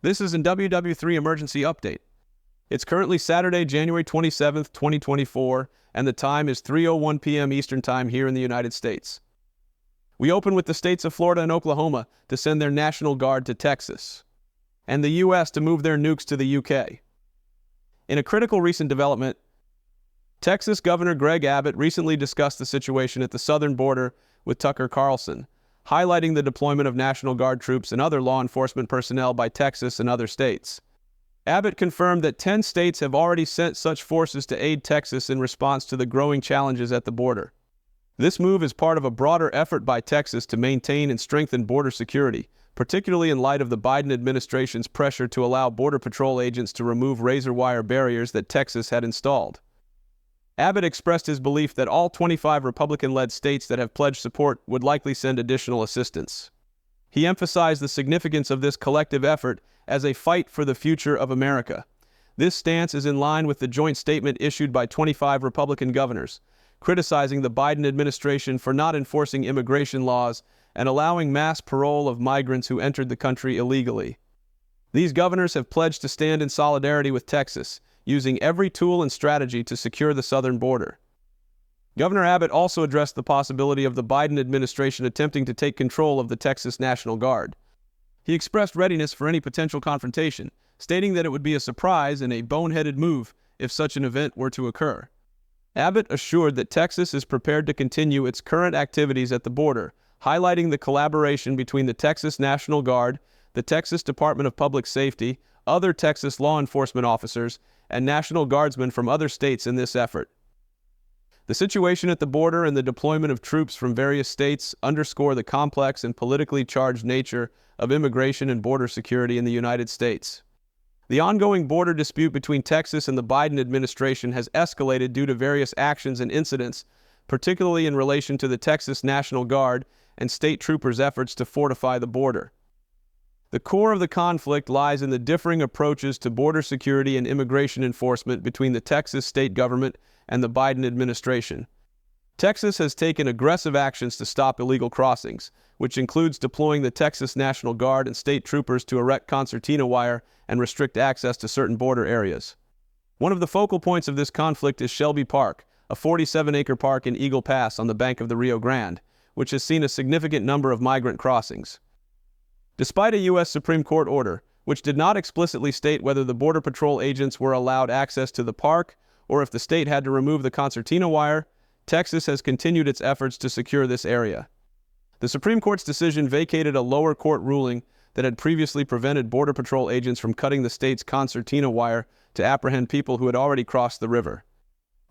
This is a WW3 Emergency update. It's currently Saturday, January 27th, 2024, and the time is 3:01 p.m. Eastern Time here in the United States. We open with the states of Florida and Oklahoma to send their National Guard to Texas, and the U.S. to move their nukes to the U.K. In a critical recent development, Texas Governor Greg Abbott recently discussed the situation at the southern border with Tucker Carlson, highlighting the deployment of National Guard troops and other law enforcement personnel by Texas and other states. Abbott confirmed that 10 states have already sent such forces to aid Texas in response to the growing challenges at the border. This move is part of a broader effort by Texas to maintain and strengthen border security, particularly in light of the Biden administration's pressure to allow Border Patrol agents to remove razor wire barriers that Texas had installed. Abbott expressed his belief that all 25 Republican-led states that have pledged support would likely send additional assistance. He emphasized the significance of this collective effort as a fight for the future of America. This stance is in line with the joint statement issued by 25 Republican governors, criticizing the Biden administration for not enforcing immigration laws and allowing mass parole of migrants who entered the country illegally. These governors have pledged to stand in solidarity with Texas, using every tool and strategy to secure the southern border. Governor Abbott also addressed the possibility of the Biden administration attempting to take control of the Texas National Guard. He expressed readiness for any potential confrontation, stating that it would be a surprise and a boneheaded move if such an event were to occur. Abbott assured that Texas is prepared to continue its current activities at the border, highlighting the collaboration between the Texas National Guard, the Texas Department of Public Safety, other Texas law enforcement officers, and National Guardsmen from other states in this effort. The situation at the border and the deployment of troops from various states underscore the complex and politically charged nature of immigration and border security in the United States. The ongoing border dispute between Texas and the Biden administration has escalated due to various actions and incidents, particularly in relation to the Texas National Guard and state troopers' efforts to fortify the border. The core of the conflict lies in the differing approaches to border security and immigration enforcement between the Texas state government and the Biden administration. Texas has taken aggressive actions to stop illegal crossings, which includes deploying the Texas National Guard and state troopers to erect concertina wire and restrict access to certain border areas. One of the focal points of this conflict is Shelby Park, a 47-acre park in Eagle Pass on the bank of the Rio Grande, which has seen a significant number of migrant crossings. Despite a U.S. Supreme Court order, which did not explicitly state whether the Border Patrol agents were allowed access to the park or if the state had to remove the concertina wire, Texas has continued its efforts to secure this area. The Supreme Court's decision vacated a lower court ruling that had previously prevented Border Patrol agents from cutting the state's concertina wire to apprehend people who had already crossed the river.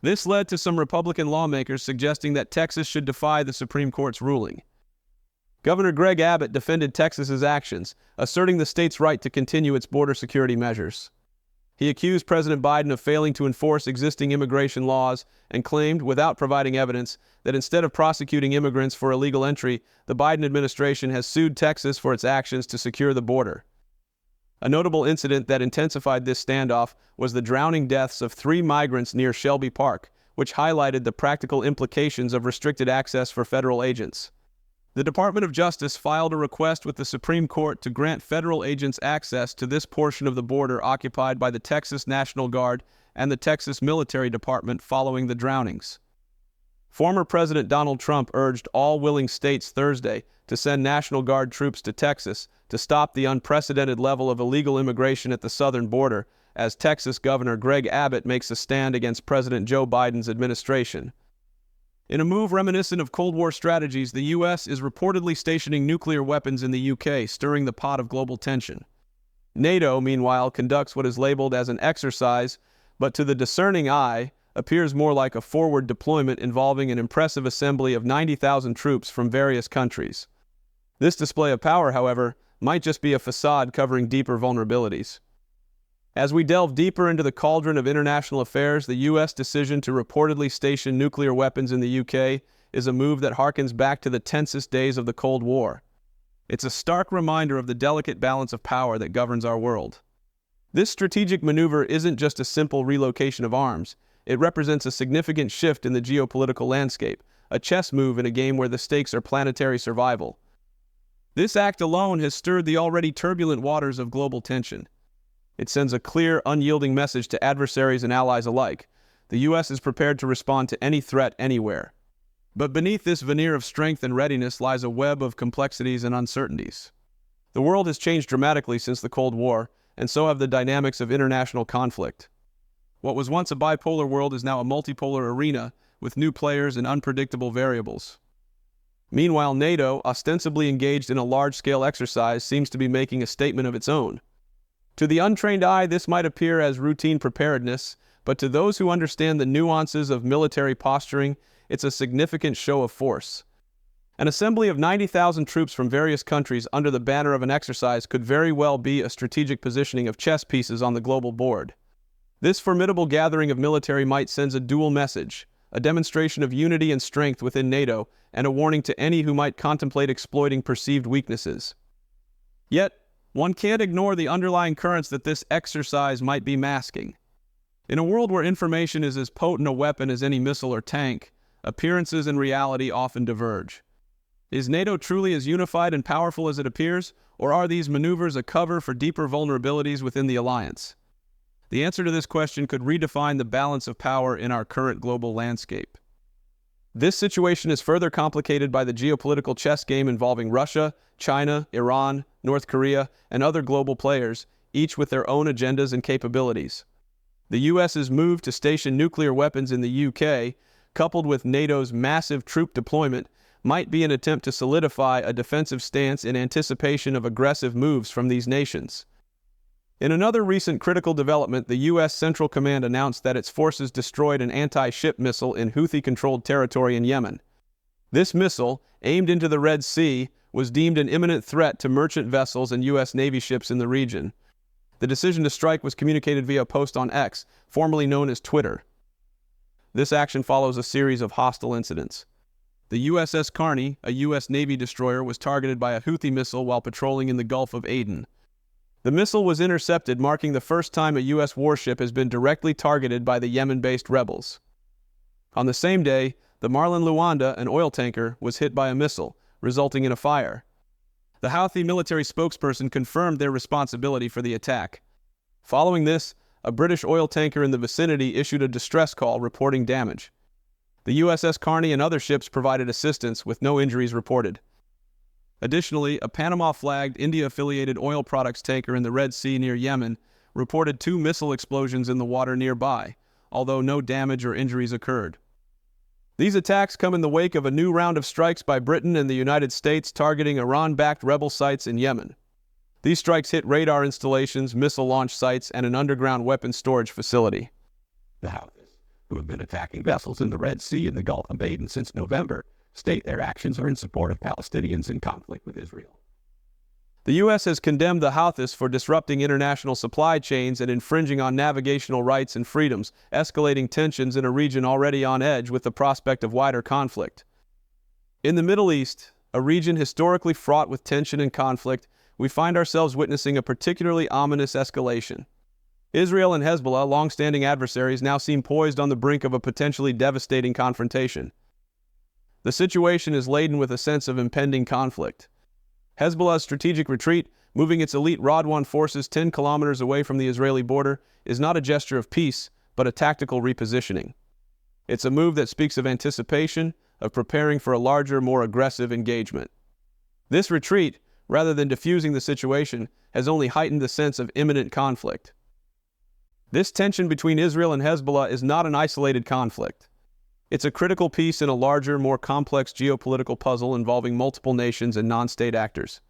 This led to some Republican lawmakers suggesting that Texas should defy the Supreme Court's ruling. Governor Greg Abbott defended Texas's actions, asserting the state's right to continue its border security measures. He accused President Biden of failing to enforce existing immigration laws and claimed, without providing evidence, that instead of prosecuting immigrants for illegal entry, the Biden administration has sued Texas for its actions to secure the border. A notable incident that intensified this standoff was the drowning deaths of 3 migrants near Shelby Park, which highlighted the practical implications of restricted access for federal agents. The Department of Justice filed a request with the Supreme Court to grant federal agents access to this portion of the border occupied by the Texas National Guard and the Texas Military Department following the drownings. Former President Donald Trump urged all willing states Thursday to send National Guard troops to Texas to stop the unprecedented level of illegal immigration at the southern border, as Texas Governor Greg Abbott makes a stand against President Joe Biden's administration. In a move reminiscent of Cold War strategies, the U.S. is reportedly stationing nuclear weapons in the U.K., stirring the pot of global tension. NATO, meanwhile, conducts what is labeled as an exercise, but to the discerning eye, appears more like a forward deployment involving an impressive assembly of 90,000 troops from various countries. This display of power, however, might just be a facade covering deeper vulnerabilities. As we delve deeper into the cauldron of international affairs, the U.S. decision to reportedly station nuclear weapons in the U.K. is a move that harkens back to the tensest days of the Cold War. It's a stark reminder of the delicate balance of power that governs our world. This strategic maneuver isn't just a simple relocation of arms. It represents a significant shift in the geopolitical landscape, a chess move in a game where the stakes are planetary survival. This act alone has stirred the already turbulent waters of global tension. It sends a clear, unyielding message to adversaries and allies alike. The U.S. is prepared to respond to any threat anywhere. But beneath this veneer of strength and readiness lies a web of complexities and uncertainties. The world has changed dramatically since the Cold War, and so have the dynamics of international conflict. What was once a bipolar world is now a multipolar arena with new players and unpredictable variables. Meanwhile, NATO, ostensibly engaged in a large-scale exercise, seems to be making a statement of its own. To the untrained eye, this might appear as routine preparedness, but to those who understand the nuances of military posturing, it's a significant show of force. An assembly of 90,000 troops from various countries under the banner of an exercise could very well be a strategic positioning of chess pieces on the global board. This formidable gathering of military might sends a dual message, a demonstration of unity and strength within NATO, and a warning to any who might contemplate exploiting perceived weaknesses. Yet, one can't ignore the underlying currents that this exercise might be masking. In a world where information is as potent a weapon as any missile or tank, appearances and reality often diverge. Is NATO truly as unified and powerful as it appears, or are these maneuvers a cover for deeper vulnerabilities within the alliance? The answer to this question could redefine the balance of power in our current global landscape. This situation is further complicated by the geopolitical chess game involving Russia, China, Iran, North Korea, and other global players, each with their own agendas and capabilities. The U.S.'s move to station nuclear weapons in the U.K., coupled with NATO's massive troop deployment, might be an attempt to solidify a defensive stance in anticipation of aggressive moves from these nations. In another recent critical development, the U.S. Central Command announced that its forces destroyed an anti-ship missile in Houthi-controlled territory in Yemen. This missile, aimed into the Red Sea, was deemed an imminent threat to merchant vessels and U.S. Navy ships in the region. The decision to strike was communicated via a post on X, formerly known as Twitter. This action follows a series of hostile incidents. The USS Carney, a U.S. Navy destroyer, was targeted by a Houthi missile while patrolling in the Gulf of Aden. The missile was intercepted, marking the first time a U.S. warship has been directly targeted by the Yemen-based rebels. On the same day, the Marlin Luanda, an oil tanker, was hit by a missile, resulting in a fire. The Houthi military spokesperson confirmed their responsibility for the attack. Following this, a British oil tanker in the vicinity issued a distress call reporting damage. The USS Carney and other ships provided assistance with no injuries reported. Additionally, a Panama-flagged India-affiliated oil products tanker in the Red Sea near Yemen reported 2 missile explosions in the water nearby, although no damage or injuries occurred. These attacks come in the wake of a new round of strikes by Britain and the United States targeting Iran-backed rebel sites in Yemen. These strikes hit radar installations, missile launch sites, and an underground weapons storage facility. The Houthis, who have been attacking vessels in the Red Sea and the Gulf of Aden since November, state their actions are in support of Palestinians in conflict with Israel. The U.S. has condemned the Houthis for disrupting international supply chains and infringing on navigational rights and freedoms, escalating tensions in a region already on edge with the prospect of wider conflict. In the Middle East, a region historically fraught with tension and conflict, we find ourselves witnessing a particularly ominous escalation. Israel and Hezbollah, long-standing adversaries, now seem poised on the brink of a potentially devastating confrontation. The situation is laden with a sense of impending conflict. Hezbollah's strategic retreat, moving its elite Radwan forces 10 kilometers away from the Israeli border, is not a gesture of peace, but a tactical repositioning. It's a move that speaks of anticipation, of preparing for a larger, more aggressive engagement. This retreat, rather than diffusing the situation, has only heightened the sense of imminent conflict. This tension between Israel and Hezbollah is not an isolated conflict. It's a critical piece in a larger, more complex geopolitical puzzle involving multiple nations and non-state actors.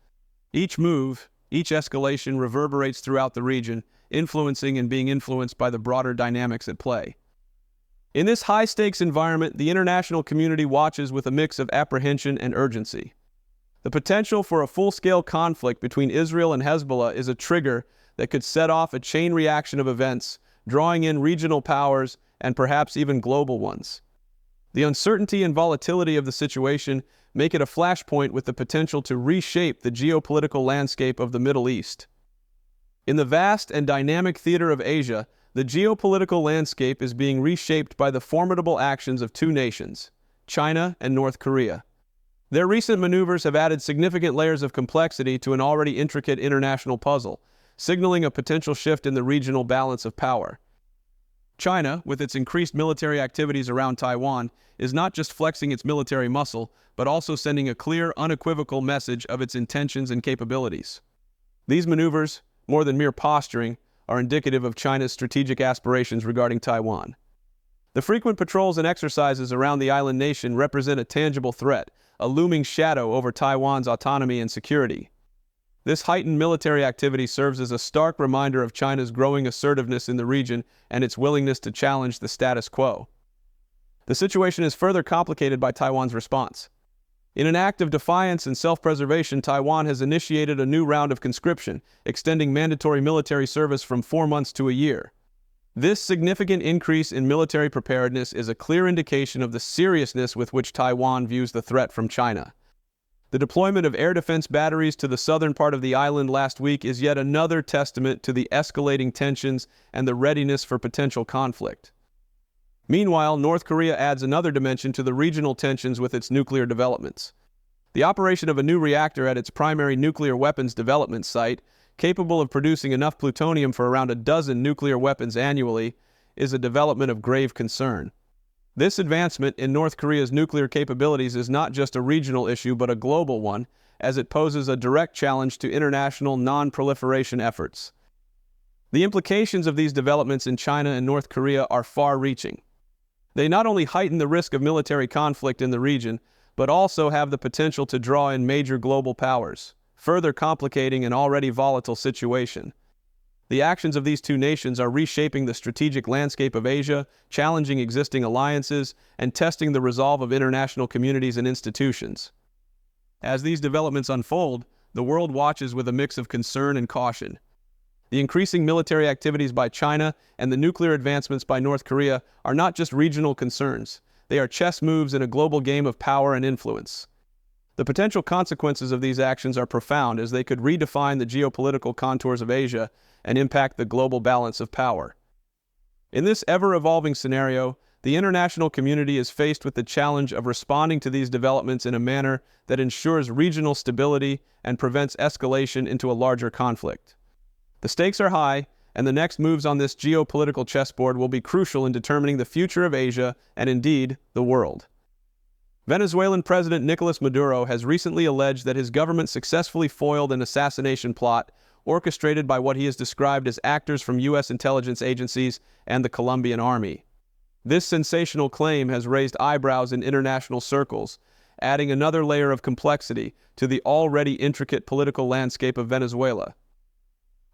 Each move, each escalation reverberates throughout the region, influencing and being influenced by the broader dynamics at play. In this high-stakes environment, the international community watches with a mix of apprehension and urgency. The potential for a full-scale conflict between Israel and Hezbollah is a trigger that could set off a chain reaction of events, drawing in regional powers and perhaps even global ones. The uncertainty and volatility of the situation make it a flashpoint with the potential to reshape the geopolitical landscape of the Middle East. In the vast and dynamic theater of Asia, the geopolitical landscape is being reshaped by the formidable actions of 2 nations, China and North Korea. Their recent maneuvers have added significant layers of complexity to an already intricate international puzzle, signaling a potential shift in the regional balance of power. China, with its increased military activities around Taiwan, is not just flexing its military muscle, but also sending a clear, unequivocal message of its intentions and capabilities. These maneuvers, more than mere posturing, are indicative of China's strategic aspirations regarding Taiwan. The frequent patrols and exercises around the island nation represent a tangible threat, a looming shadow over Taiwan's autonomy and security. This heightened military activity serves as a stark reminder of China's growing assertiveness in the region and its willingness to challenge the status quo. The situation is further complicated by Taiwan's response. In an act of defiance and self-preservation, Taiwan has initiated a new round of conscription, extending mandatory military service from 4 months to a year. This significant increase in military preparedness is a clear indication of the seriousness with which Taiwan views the threat from China. The deployment of air defense batteries to the southern part of the island last week is yet another testament to the escalating tensions and the readiness for potential conflict. Meanwhile, North Korea adds another dimension to the regional tensions with its nuclear developments. The operation of a new reactor at its primary nuclear weapons development site, capable of producing enough plutonium for around a dozen nuclear weapons annually, is a development of grave concern. This advancement in North Korea's nuclear capabilities is not just a regional issue but a global one, as it poses a direct challenge to international non-proliferation efforts. The implications of these developments in China and North Korea are far-reaching. They not only heighten the risk of military conflict in the region, but also have the potential to draw in major global powers, further complicating an already volatile situation. The actions of these two nations are reshaping the strategic landscape of Asia, challenging existing alliances, and testing the resolve of international communities and institutions. As these developments unfold, the world watches with a mix of concern and caution. The increasing military activities by China and the nuclear advancements by North Korea are not just regional concerns. They are chess moves in a global game of power and influence. The potential consequences of these actions are profound, as they could redefine the geopolitical contours of Asia and impact the global balance of power. In this ever-evolving scenario, the international community is faced with the challenge of responding to these developments in a manner that ensures regional stability and prevents escalation into a larger conflict. The stakes are high, and the next moves on this geopolitical chessboard will be crucial in determining the future of Asia and indeed the world. Venezuelan President Nicolas Maduro has recently alleged that his government successfully foiled an assassination plot orchestrated by what he has described as actors from U.S. intelligence agencies and the Colombian army. This sensational claim has raised eyebrows in international circles, adding another layer of complexity to the already intricate political landscape of Venezuela.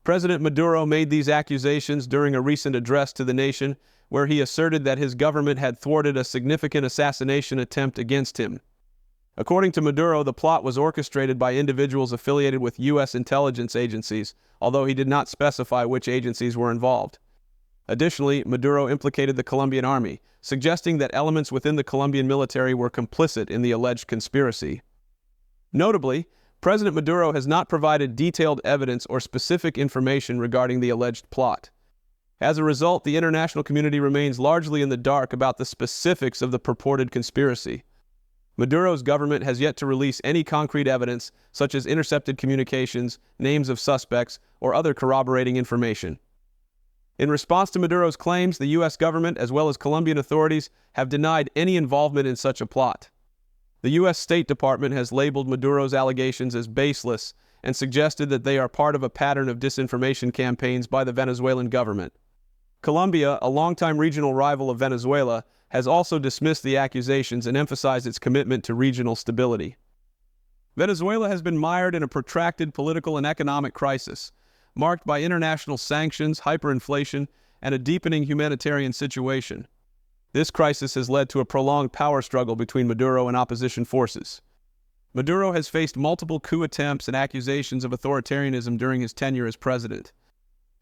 President Maduro made these accusations during a recent address to the nation, where he asserted that his government had thwarted a significant assassination attempt against him. According to Maduro, the plot was orchestrated by individuals affiliated with U.S. intelligence agencies, although he did not specify which agencies were involved. Additionally, Maduro implicated the Colombian army, suggesting that elements within the Colombian military were complicit in the alleged conspiracy. Notably, President Maduro has not provided detailed evidence or specific information regarding the alleged plot. As a result, the international community remains largely in the dark about the specifics of the purported conspiracy. Maduro's government has yet to release any concrete evidence, such as intercepted communications, names of suspects, or other corroborating information. In response to Maduro's claims, the U.S. government, as well as Colombian authorities, have denied any involvement in such a plot. The U.S. State Department has labeled Maduro's allegations as baseless and suggested that they are part of a pattern of disinformation campaigns by the Venezuelan government. Colombia, a longtime regional rival of Venezuela, has also dismissed the accusations and emphasized its commitment to regional stability. Venezuela has been mired in a protracted political and economic crisis, marked by international sanctions, hyperinflation, and a deepening humanitarian situation. This crisis has led to a prolonged power struggle between Maduro and opposition forces. Maduro has faced multiple coup attempts and accusations of authoritarianism during his tenure as president.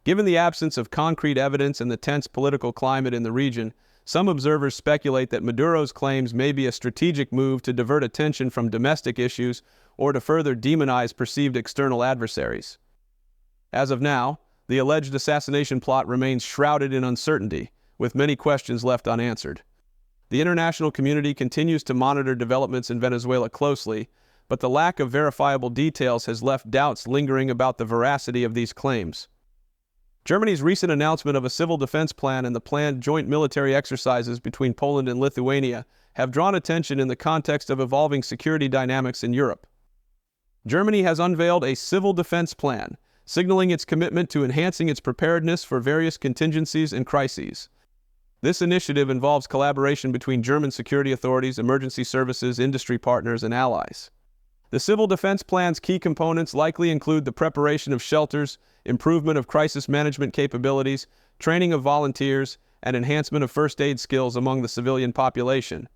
Given the absence of concrete evidence and the tense political climate in the region, some observers speculate that Maduro's claims may be a strategic move to divert attention from domestic issues or to further demonize perceived external adversaries. As of now, the alleged assassination plot remains shrouded in uncertainty, with many questions left unanswered. The international community continues to monitor developments in Venezuela closely, but the lack of verifiable details has left doubts lingering about the veracity of these claims. Germany's recent announcement of a civil defense plan and the planned joint military exercises between Poland and Lithuania have drawn attention in the context of evolving security dynamics in Europe. Germany has unveiled a civil defense plan, signaling its commitment to enhancing its preparedness for various contingencies and crises. This initiative involves collaboration between German security authorities, emergency services, industry partners, and allies. The civil defense plan's key components likely include the preparation of shelters, improvement of crisis management capabilities, training of volunteers, and enhancement of first aid skills among the civilian population.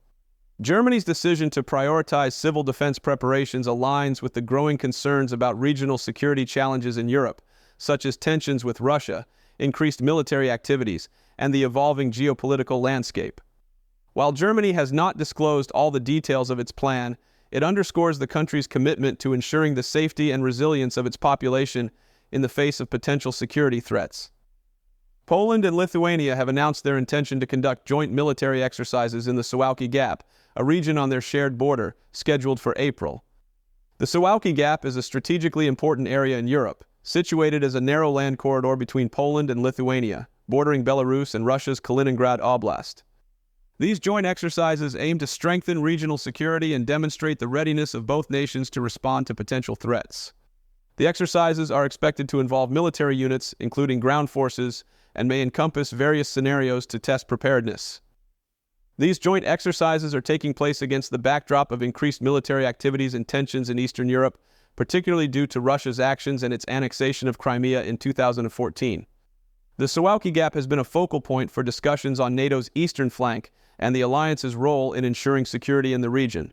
Germany's decision to prioritize civil defense preparations aligns with the growing concerns about regional security challenges in Europe, such as tensions with Russia, increased military activities, and the evolving geopolitical landscape. While Germany has not disclosed all the details of its plan, it underscores the country's commitment to ensuring the safety and resilience of its population in the face of potential security threats. Poland and Lithuania have announced their intention to conduct joint military exercises in the Suwałki Gap, a region on their shared border, scheduled for April. The Suwałki Gap is a strategically important area in Europe, situated as a narrow land corridor between Poland and Lithuania, bordering Belarus and Russia's Kaliningrad Oblast. These joint exercises aim to strengthen regional security and demonstrate the readiness of both nations to respond to potential threats. The exercises are expected to involve military units, including ground forces, and may encompass various scenarios to test preparedness. These joint exercises are taking place against the backdrop of increased military activities and tensions in Eastern Europe, particularly due to Russia's actions and its annexation of Crimea in 2014. The Suwałki Gap has been a focal point for discussions on NATO's eastern flank and the alliance's role in ensuring security in the region.